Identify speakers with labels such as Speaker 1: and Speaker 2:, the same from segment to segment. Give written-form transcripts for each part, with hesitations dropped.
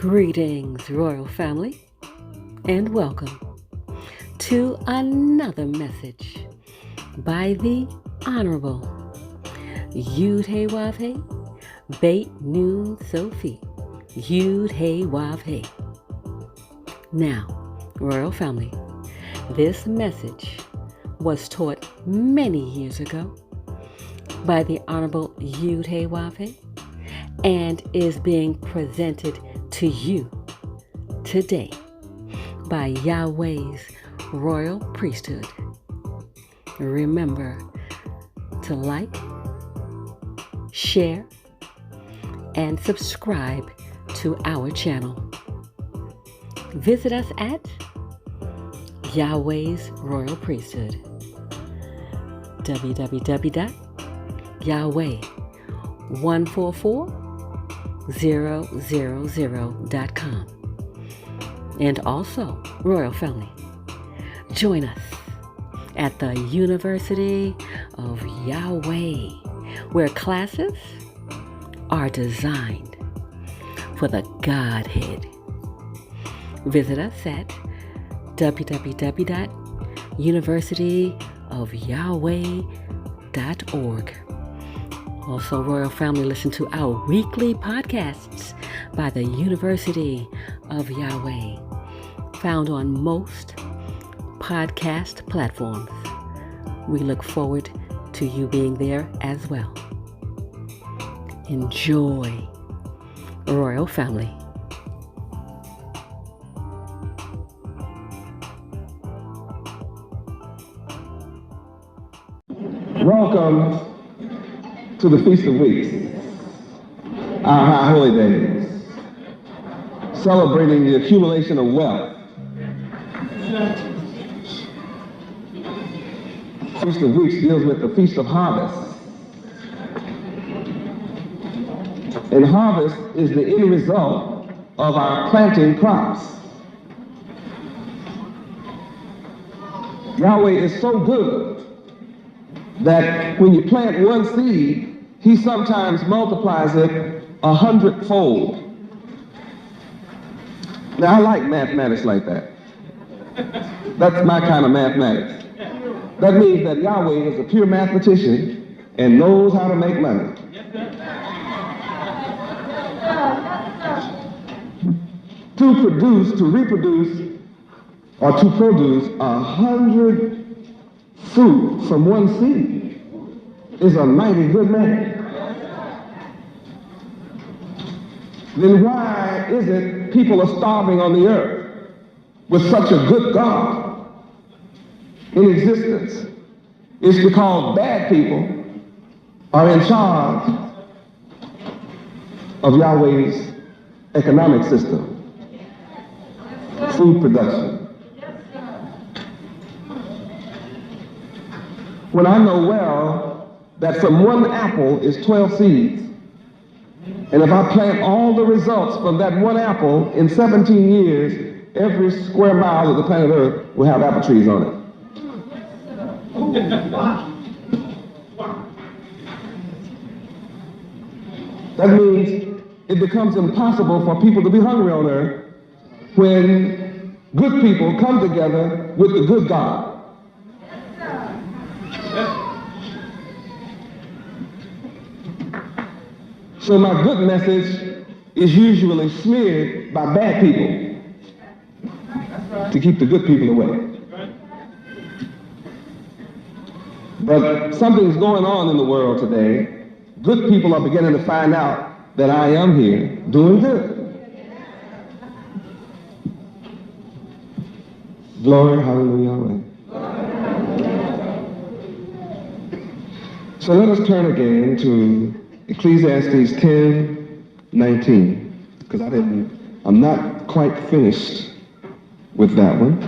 Speaker 1: Greetings, royal family, and welcome to another message by the Honorable Yud-Hey-Wav-Hey, Beit Nun Sophie, Yud-Hey-Wav-Hey. Now, royal family, this message was taught many years ago by the Honorable Yud-Hey-Wav-Hey and is being presented to you today by Yahweh's royal priesthood. Remember to like, share, and subscribe to our channel. Visit us at Yahweh's royal priesthood, www.yahweh144000.com. And also, royal family, join us at the University of Yahweh, where classes are designed for the Godhead. Visit us at www.universityofyahweh.org. Also, royal family, listen to our weekly podcasts by the University of Yahweh, found on most podcast platforms. We look forward to you being there as well. Enjoy, royal family.
Speaker 2: Welcome to the Feast of Weeks, our high holy days, celebrating the accumulation of wealth. Feast of Weeks deals with the Feast of Harvest. And harvest is the end result of our planting crops. Yahweh is so good that when you plant one seed, he sometimes multiplies it 100-fold. Now, I like mathematics like that. That's my kind of mathematics. That means that Yahweh is a pure mathematician and knows how to make money. To reproduce, or to produce 100 fruit from one seed is a mighty good man. Then why is it people are starving on the earth with such a good God in existence? It's because bad people are in charge of Yahweh's economic system, food production. When I know well that from one apple is 12 seeds, and if I plant all the results from that one apple in 17 years, every square mile of the planet Earth will have apple trees on it. That means it becomes impossible for people to be hungry on earth when good people come together with the good God. So my good message is usually smeared by bad people to keep the good people away. But something's going on in the world today. Good people are beginning to find out that I am here doing good. Glory, hallelujah. So let us turn again to Ecclesiastes 10:19, because I'm not quite finished with that one.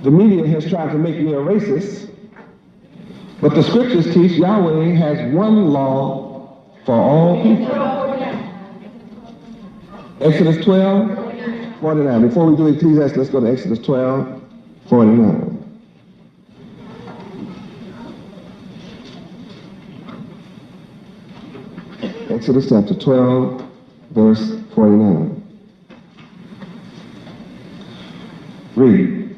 Speaker 2: The media has tried to make me a racist, but the scriptures teach Yahweh has one law for all people. Exodus 12:49. Before we do Ecclesiastes, let's go to Exodus 12:49. Exodus chapter 12, verse 49. Read.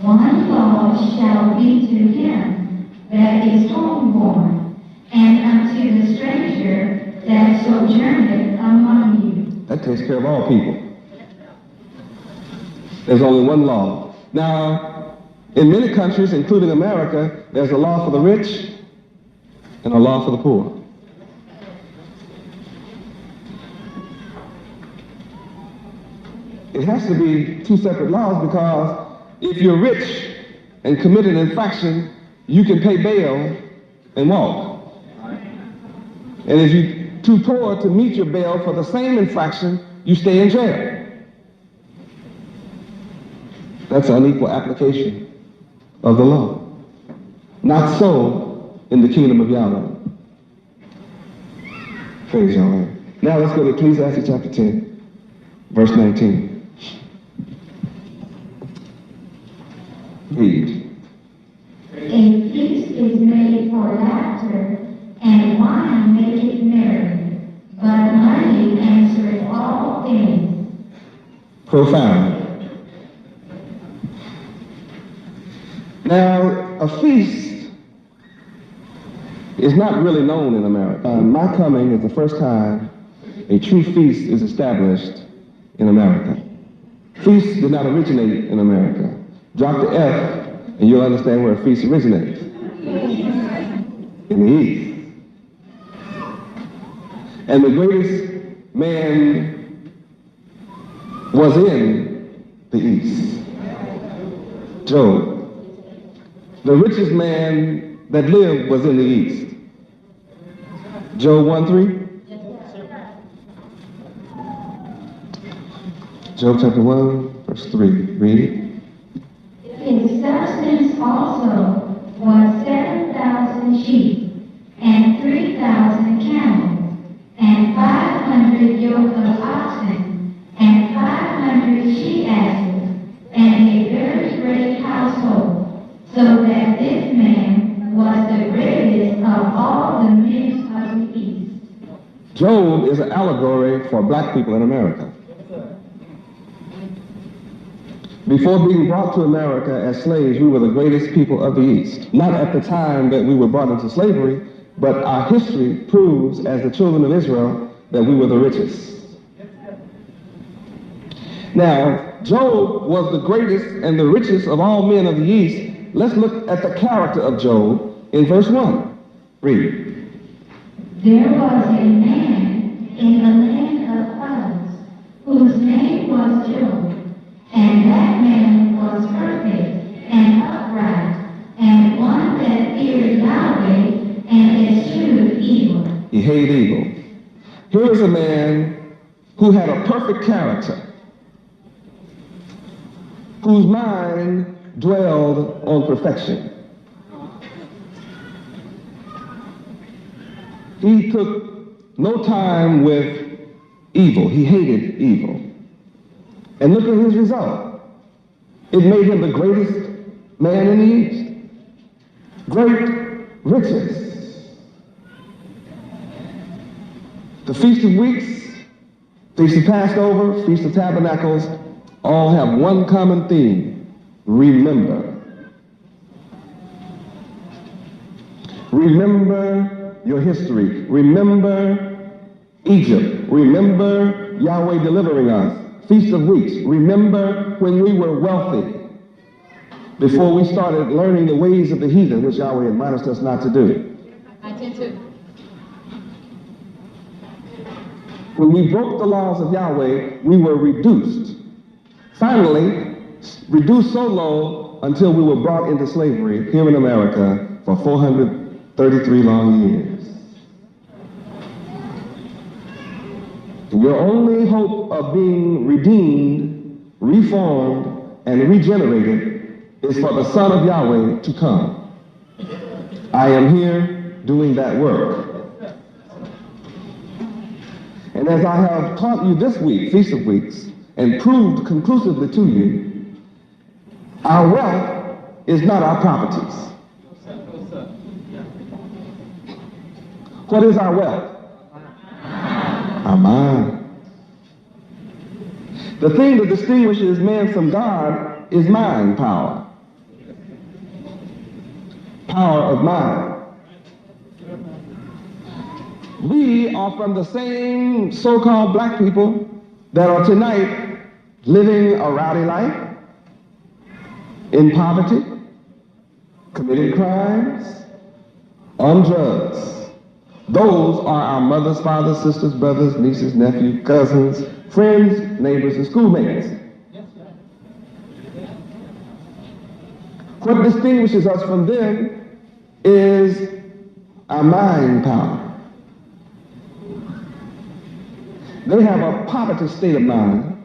Speaker 3: One law shall be to him that is homeborn, and unto the stranger that sojourneth among you.
Speaker 2: That takes care of all people. There's only one law. Now, in many countries, including America, there's a law for the rich and a law for the poor. It has to be two separate laws because if you're rich and commit an infraction, you can pay bail and walk. And if you're too poor to meet your bail for the same infraction, you stay in jail. That's unequal application of the law. Not so in the kingdom of Yahweh. Praise Yahweh. Now let's go to Ecclesiastes chapter 10, verse 19. Read.
Speaker 3: A feast is made for laughter, and wine maketh merry, but money answereth all things.
Speaker 2: Profound. Now, a feast is not really known in America. My coming is the first time a true feast is established in America. Feasts did not originate in America. Drop the F and you'll understand where a feast originates. In the East. And the greatest man was in the East. Job. The richest man that lived was in the East. Job 1:3. Job chapter 1, verse 3. Read it.
Speaker 3: His substance also was 7,000 sheep, and 3,000 camels, and 500 yoke of oxen, and 500 she-asses, and a very great household, so that this man was the greatest of all the men of the East.
Speaker 2: Job is an allegory for black people in America. Before being brought to America as slaves, we were the greatest people of the East. Not at the time that we were brought into slavery, but our history proves, as the children of Israel, that we were the richest. Now, Job was the greatest and the richest of all men of the East. Let's look at the character of Job in verse 1. Read.
Speaker 3: There was a man in the land of Uz, whose name was Job. And that man was perfect and upright, and one that feared Yahweh and eschewed evil.
Speaker 2: He hated evil. Here is a man who had a perfect character, whose mind dwelled on perfection. He took no time with evil. He hated evil. And look at his result. It made him the greatest man in the East. Great riches. The Feast of Weeks, Feast of Passover, Feast of Tabernacles, all have one common theme: remember. Remember your history. Remember Egypt. Remember Yahweh delivering us. Feast of Weeks. Remember when we were wealthy before we started learning the ways of the heathen, which Yahweh admonished us not to do.
Speaker 4: I did too.
Speaker 2: When we broke the laws of Yahweh, we were reduced. Finally, reduced so low until we were brought into slavery here in America for 433 long years. Your only hope of being redeemed, reformed, and regenerated is for the Son of Yahweh to come. I am here doing that work. And as I have taught you this week, Feast of Weeks, and proved conclusively to you, our wealth is not our properties. What is our wealth? Our mind. The thing that distinguishes man from God is mind power. Power of mind. We are from the same so-called black people that are tonight living a rowdy life, in poverty, committing crimes, on drugs. Those are our mothers, fathers, sisters, brothers, nieces, nephews, cousins, friends, neighbors, and schoolmates. What distinguishes us from them is our mind power. They have a poverty state of mind.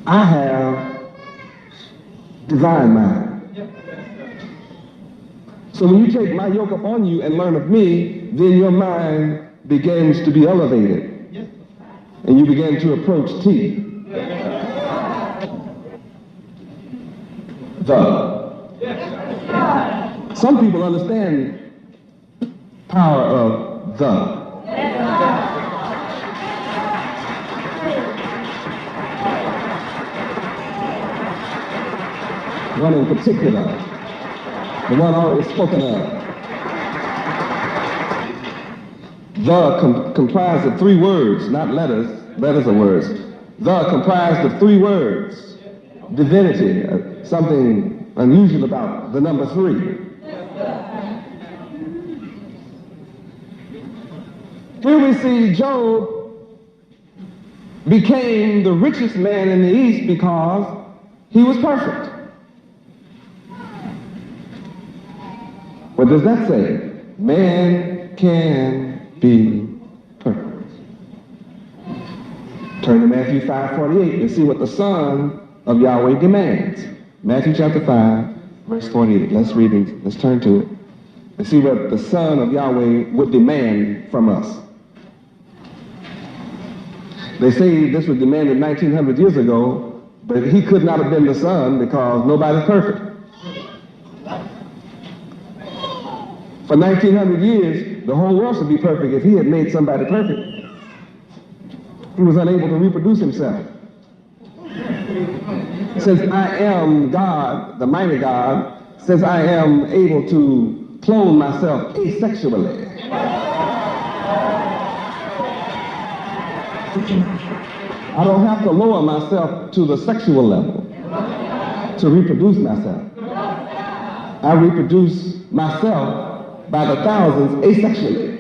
Speaker 2: I have divine mind. So when you take my yoke upon you and learn of me, then your mind begins to be elevated. And you begin to approach T. Some people understand power of the. One in particular, the one already spoken of. The comprised of three words, not letters. Letters are words. The comprised of three words. Divinity, something unusual about the number three. Here we see Job became the richest man in the East because he was perfect. What does that say? Man can be perfect. Turn to Matthew 5:48 and see what the Son of Yahweh demands. Matthew chapter 5, verse 48. Let's read it. Let's turn to it and see what the Son of Yahweh would demand from us. They say this was demanded 1900 years ago, but he could not have been the Son because nobody's perfect. For 1900 years, the whole world should be perfect if he had made somebody perfect. He was unable to reproduce himself. Since I am God, the mighty God, since I am able to clone myself asexually, I don't have to lower myself to the sexual level to reproduce myself. I reproduce myself by the thousands asexually.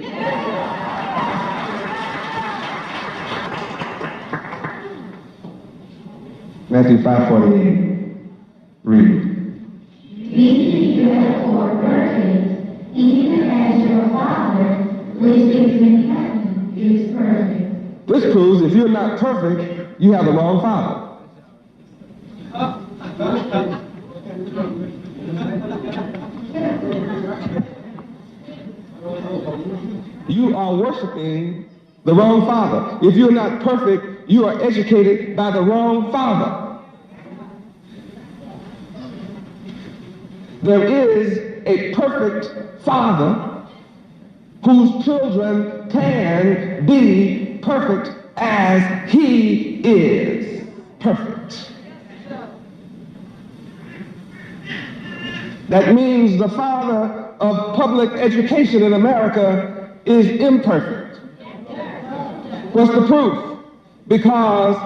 Speaker 2: Matthew 5:48. Read.
Speaker 3: Be ye therefore perfect, even as your Father which is in heaven is perfect.
Speaker 2: This proves if you're not perfect, you have the wrong Father. You are worshiping the wrong Father. If you're not perfect, you are educated by the wrong Father. There is a perfect Father whose children can be perfect as He is perfect. That means the Father of public education in America is imperfect. What's the proof? Because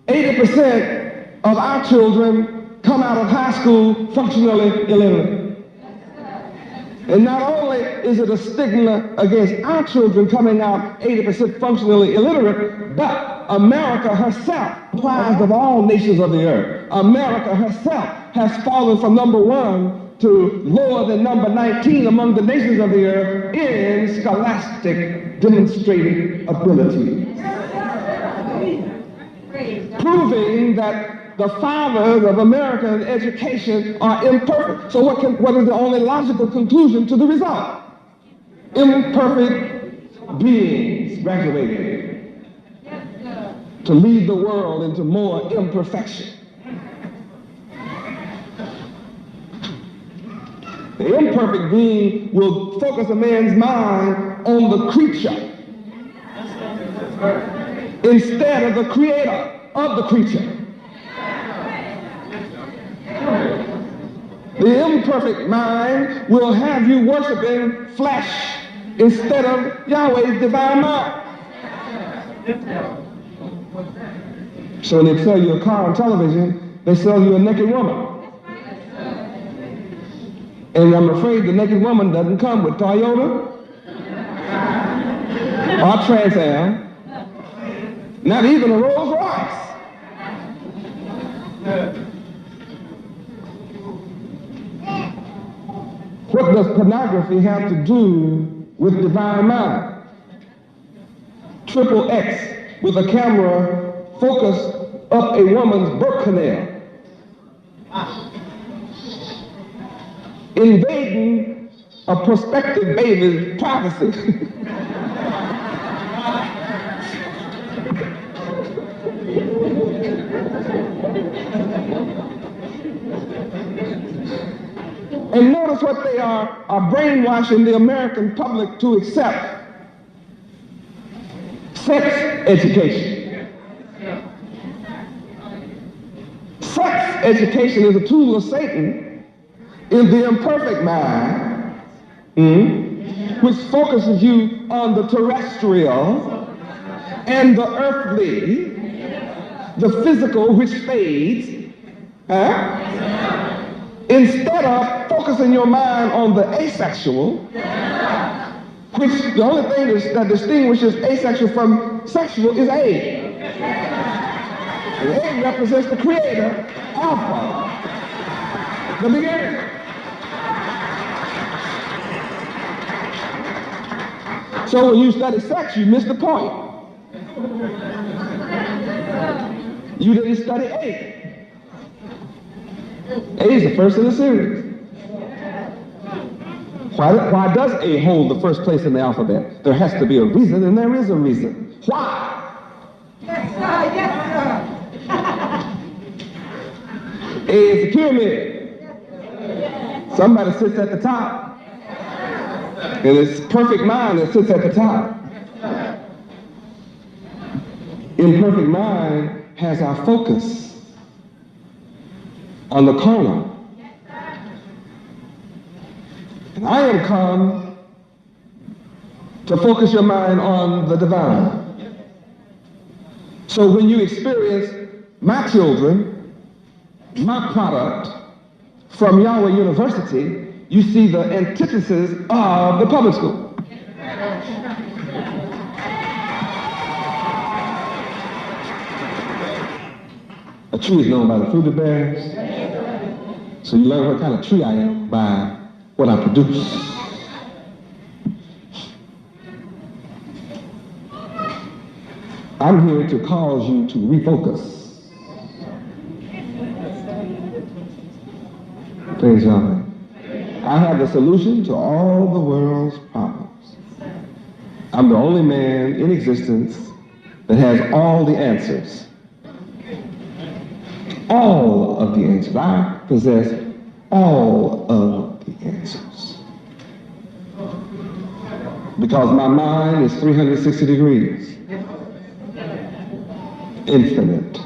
Speaker 2: 80% of our children come out of high school functionally illiterate. And not only is it a stigma against our children coming out 80% functionally illiterate, but America herself, comprised of all nations of the earth, America herself has fallen from number 1 to lower than number 19 among the nations of the earth in scholastic demonstrated ability. Proving that the fathers of American education are imperfect. So what is the only logical conclusion to the result? Imperfect beings graduated to lead the world into more imperfection. The imperfect being will focus a man's mind on the creature instead of the creator of the creature. The imperfect mind will have you worshiping flesh instead of Yahweh's divine mind. So when they sell you a car on television, they sell you a naked woman. And I'm afraid the naked woman doesn't come with Toyota or Trans Am, not even a Rolls Royce. What does pornography have to do with divine mind? Triple X with a camera focused up a woman's birth canal, invading a prospective baby's privacy. And notice what they are brainwashing the American public to accept. Sex education. Sex education is a tool of Satan in the imperfect mind, which focuses you on the terrestrial and the earthly, the physical which fades, instead of focusing your mind on the asexual, which the only thing that distinguishes asexual from sexual is A. And A represents the creator, Alpha, the beginning. So when you study sex, you miss the point. You didn't study A. A is the first in the series. Why does A hold the first place in the alphabet? There has to be a reason, and there is a reason. Why?
Speaker 4: Yes, sir. Yes, sir.
Speaker 2: A is the pyramid. Somebody sits at the top. And it's perfect mind that sits at the top. Imperfect mind has our focus on the corner. And I am come to focus your mind on the divine. So when you experience my children, my product from Yahweh University, you see the antithesis of the public school. A tree is known by the fruit it bears. So you learn what kind of tree I am by what I produce. I'm here to cause you to refocus. Praise Yahweh. I have the solution to all the world's problems. I'm the only man in existence that has all the answers. All of the answers. I possess all of the answers. Because my mind is 360 degrees. Infinite.